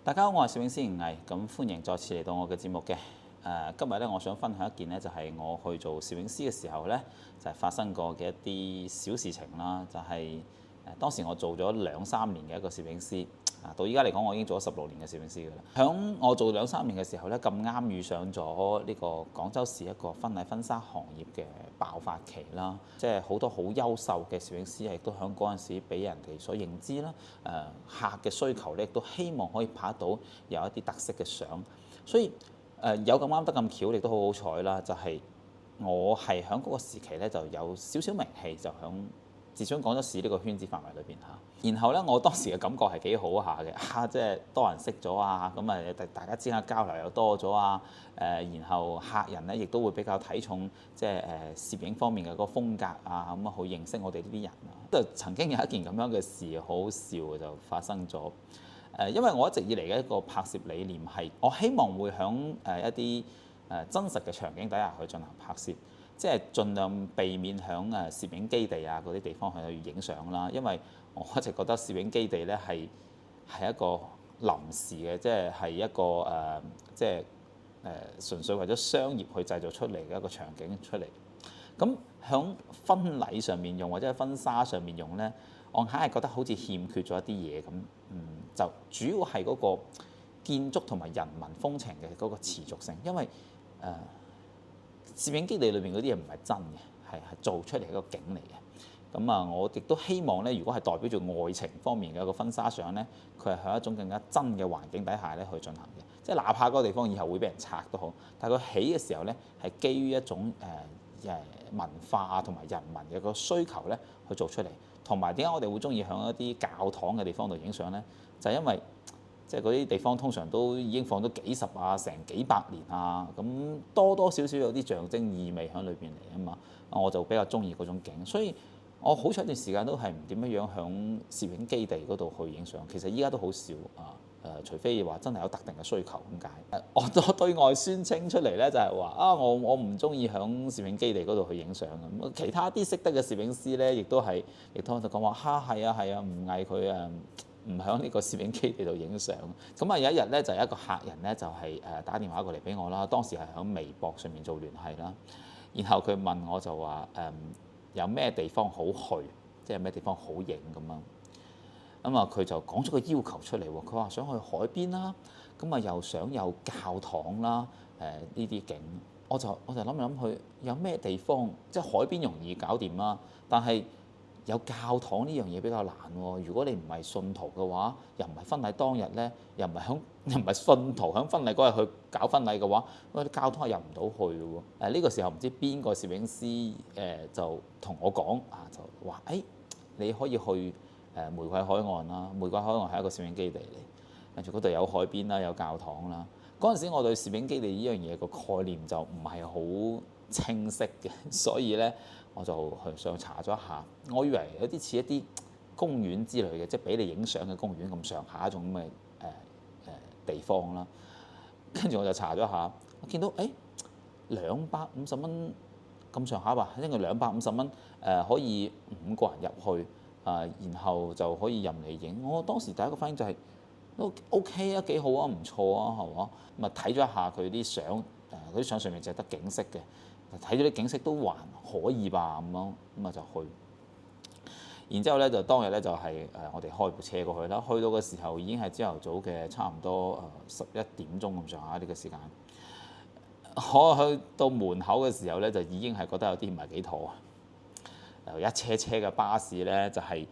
大家好，我係攝影師吳毅，咁歡迎再次嚟到我嘅節目嘅。今日咧，我想分享一件咧，就係我去做攝影師嘅時候咧，就係發生過嘅一啲小事情啦。就係當時我做咗2-3年嘅一個攝影師，到依家嚟講，我已經做咗16年嘅攝影師㗎啦。響我做2-3年嘅時候咧，咁啱遇上咗呢個廣州市一個婚禮婚紗行業嘅爆發期啦，即係好多好優秀嘅攝影師亦都響嗰陣時俾人哋所認知啦。客嘅需求咧，亦都希望可以拍到有一啲特色嘅相，所以有咁啱得咁巧，亦都好好彩啦。就係我係響嗰個時期咧，就有少少名氣，就響至少廣州市呢個圈子範圍裏邊嚇。然後咧，我當時嘅感覺係幾好下嘅，即係多人識咗啊，咁大家之間交流又多咗啊。然後客人咧亦都會比較睇重即係攝影方面嘅嗰個風格啊，咁去認識我哋呢啲人啊。就曾經有一件咁樣嘅事，好好笑嘅就發生咗。因為我一直以嚟嘅一個拍攝理念係，我希望會響一啲真實嘅場景底下去進行拍攝，即係盡量避免響攝影基地啊嗰啲地方去影相啦。因為我一直覺得攝影基地咧係一個臨時嘅，即係一個即係純粹為咗商業去製造出嚟嘅一個場景出嚟。咁響婚禮上面用或者係婚紗上面用咧，我硬係覺得好似欠缺咗一啲嘢咁。就主要係嗰個建築同埋人文風情嘅嗰個持續性，因為攝影基地裏邊嗰啲嘢唔係真嘅，係做出嚟一個景嚟嘅。咁我亦都希望咧，如果係代表住愛情方面嘅一個婚紗相咧，佢係喺一種更加真嘅環境底下咧去進行嘅。即係哪怕嗰個地方以後會俾人拆都好，但係佢起嘅時候咧係基於一種文化同埋人民嘅個需求咧去做出嚟。同埋點解我哋會中意喺一啲教堂嘅地方度影相咧？就係因為即係嗰啲地方通常都已經放咗幾十啊、成幾百年啊，咁多多少少有啲象徵意味喺裏邊嚟啊嘛。我就比較中意嗰種景，所以我好長一段時間都係唔點樣響攝影基地嗰度去影相。其實依家都好少啊。除非話真係有特定嘅需求咁解。我對外宣稱出嚟咧，就係話我唔中意響攝影基地嗰度去影相咁。其他啲識得嘅攝影師咧，亦都就講話係啊，唔嗌佢唔響呢個攝影基地度影相。咁有一日咧，就有一個客人咧，就係打電話過嚟俾我啦。當時係響微博上面做聯繫啦。然後佢問我就話有咩地方好去，即係咩地方好影咁樣。佢就講咗個要求出嚟喎，佢話想去海邊啦，又想有教堂啦，呢啲景，我就諗去有咩地方，即係海邊容易搞掂啦，但係有教堂呢樣嘢比較難喎。如果你唔係信徒嘅話，又唔係婚禮當日咧，又唔係信徒響婚禮嗰日去搞婚禮嘅話，啲教堂係入唔到去嘅喎。呢個時候唔知邊個攝影師就同我講就話你可以去玫瑰海岸啦。玫瑰海岸係一個攝影基地嚟，跟住嗰度有海邊啦，有教堂啦。嗰陣時我對攝影基地呢樣嘢個概念就唔係好清晰嘅，所以咧我就去上查咗一下，我以為有啲似一啲公園之類嘅，即係俾你影相嘅公園咁上下一種咁嘅地方啦。跟住我就查咗下，我見到250蚊咁上下吧，應該250蚊可以5個人入去。然後就可以任你影。我當時第一個反應就係都 OK 啊，幾好啊，唔錯啊，係嘛？睇咗一下佢啲相，嗰啲相上面就係得景色嘅，睇咗啲景色都還可以吧咁樣，就去。然之後咧就當日咧就係我哋開部車過去啦，去到嘅時候已經係朝頭早嘅差唔多11點鐘咁上下呢個時間。我去到門口嘅時候咧，就已經係覺得有啲唔係幾妥。一車車嘅巴士咧，就係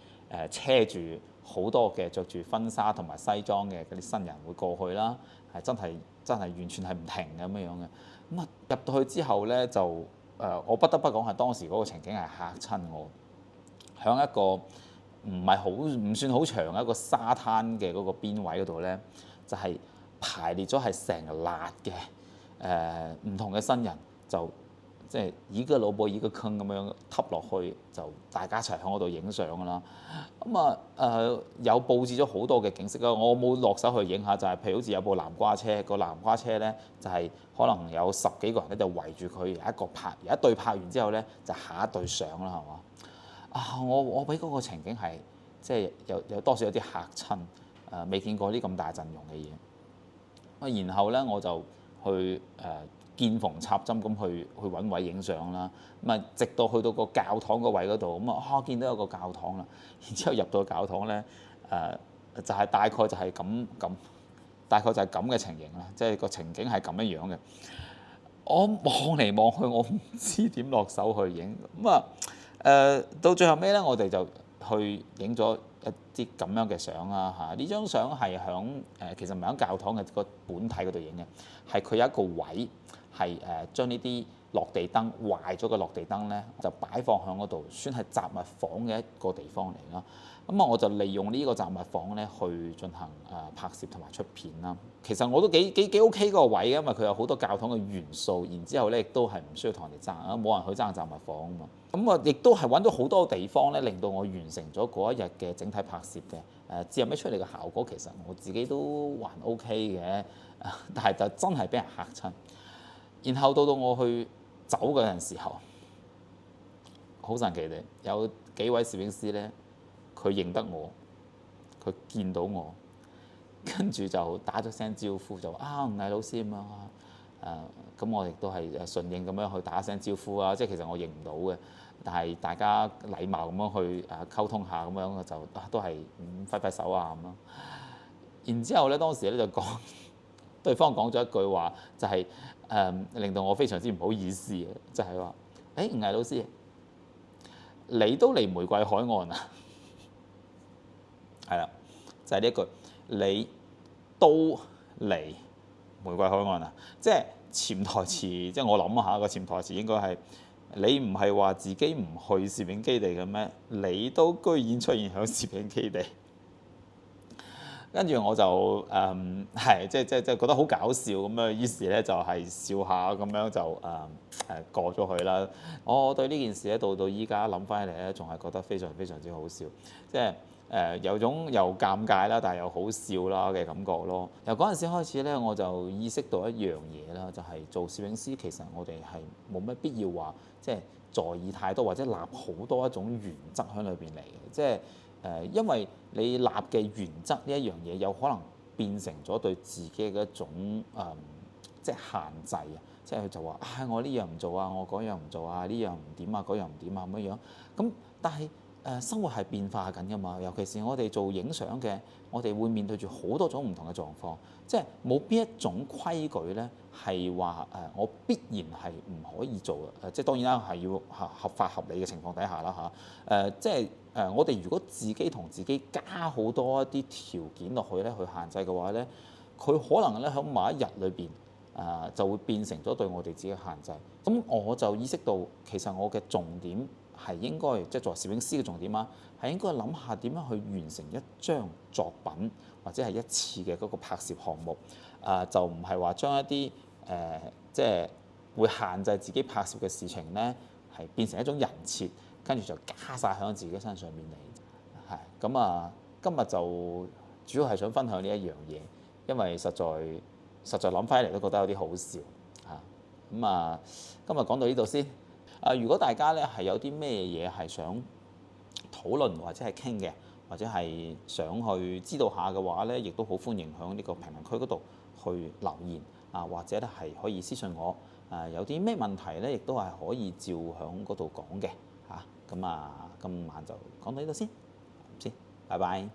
車住好多嘅着住婚紗同埋西裝嘅嗰啲新人會過去啦，係真係完全係唔停咁樣嘅。入到去之後咧，就我不得不講係當時嗰個情景係嚇親我。響一個唔算好長嘅一個沙灘嘅嗰個邊位嗰度咧，就係排列咗係成辣嘅唔同嘅新人就。即係一個蘿蔔一個坑咁樣揼落去，就大家一齊喺嗰度影相㗎啦。有佈置咗好多嘅景色啦，我冇落手去影下，就係譬如好似有部南瓜車，個南瓜車咧就係可能有10幾個人咧就圍住佢，有一對拍完之後咧就下一對相啦，係嘛？我俾嗰個情景係即係有多少有啲嚇親。未見過呢咁大陣容嘅嘢。然後咧我就去見縫插針咁去揾位影相啦。直到去到個教堂個位嗰度，見到有個教堂啦。然之後入到教堂咧，就係大概就係大概就係咁嘅情形啦，即係個情景係咁樣樣嘅。我望嚟望去，我唔知點落手去影。到最後尾咧，我哋就去影咗一啲咁樣嘅相啦嚇。呢張相係響其實唔係喺教堂嘅個本體嗰度影嘅，係佢有一個位係將呢啲落地燈壞咗嘅落地燈咧，就擺放喺嗰度，算係雜物房嘅一個地方嚟啦。我就利用呢個雜物房咧去進行拍攝同埋出片啦。其實我都幾 OK 嗰個位嘅，因為佢有好多教堂嘅元素，然之後咧亦都係唔需要同人哋爭啊，冇人去爭雜物房啊嘛。亦都係揾到好多地方咧，令到我完成咗嗰一日嘅整體拍攝嘅。至後尾出嚟嘅效果其實我自己都還 OK 嘅，但係就真係俾人嚇親。然後到我去走嗰陣時候，好神奇地有幾位攝影師咧，佢認得我，佢見到我，跟住就打咗聲招呼，就話吳毅老師咁樣咁我亦都係順應咁樣去打聲招呼啊。即係其實我認唔到嘅，但係大家禮貌咁樣去溝通下咁樣就都係揮揮手啊咁咯。然之後咧，當時咧就講對方講咗一句話，就係令到我非常之唔好意思嘅，就係話吳毅老師，你都嚟玫瑰海岸啊？係啦，就係呢一句，你都嚟玫瑰海岸啊！即係潛台詞，即係我諗下個潛台詞應該係你唔係話自己唔去攝影基地嘅咩？你都居然出現喺攝影基地，跟住我就即係覺得好搞笑咁樣，於是咧就係笑下咁樣就過咗去啦。我對呢件事咧到依家諗翻嚟咧，仲係覺得非常非常之好笑，即係有種又尷尬啦，但係又好笑啦嘅感覺咯。由嗰陣時開始咧，我就意識到一樣嘢啦，就係做攝影師其實我哋係冇乜必要話即係在意太多或者立好多一種原則喺裏邊嚟嘅，即係因為你立嘅原則呢一樣嘢，有可能變成咗對自己嘅一種即係限制啊！即係佢就話我呢樣唔做啊，我嗰樣唔做啊，呢樣唔點啊，嗰樣唔點啊咁樣樣。咁但係生活係變化緊㗎嘛，尤其是我哋做影相嘅，我哋會面對住好多種唔同嘅狀況，即係冇邊一種規矩咧係話我必然係唔可以做嘅。即係當然啦，係要合法合理嘅情況底下啦嚇。即係我哋如果自己同自己加好多一啲條件落去咧，去限制嘅話咧，佢可能咧喺某一日裏邊就會變成咗對我哋自己嘅限制。咁我就意識到其實我嘅重點係應該即係作為攝影師嘅重點啊，係應該諗下點樣去完成一張作品或者係一次嘅嗰個拍攝項目。就唔係話將一啲即係會限制自己拍攝嘅事情咧，係變成一種人設，跟住就加晒喺自己身上面嚟。係咁今日就主要係想分享呢一樣嘢，因為實在諗翻嚟都覺得有啲好笑嚇。今日講到呢度先。如果大家咧係有啲咩嘢係想討論或者係傾嘅，或者係想去知道下嘅話咧，亦都好歡迎喺呢個評論區嗰度去留言或者咧係可以私信我。有啲咩問題咧，亦都係可以照喺嗰度講嘅嚇。今晚就講到呢度先，拜拜。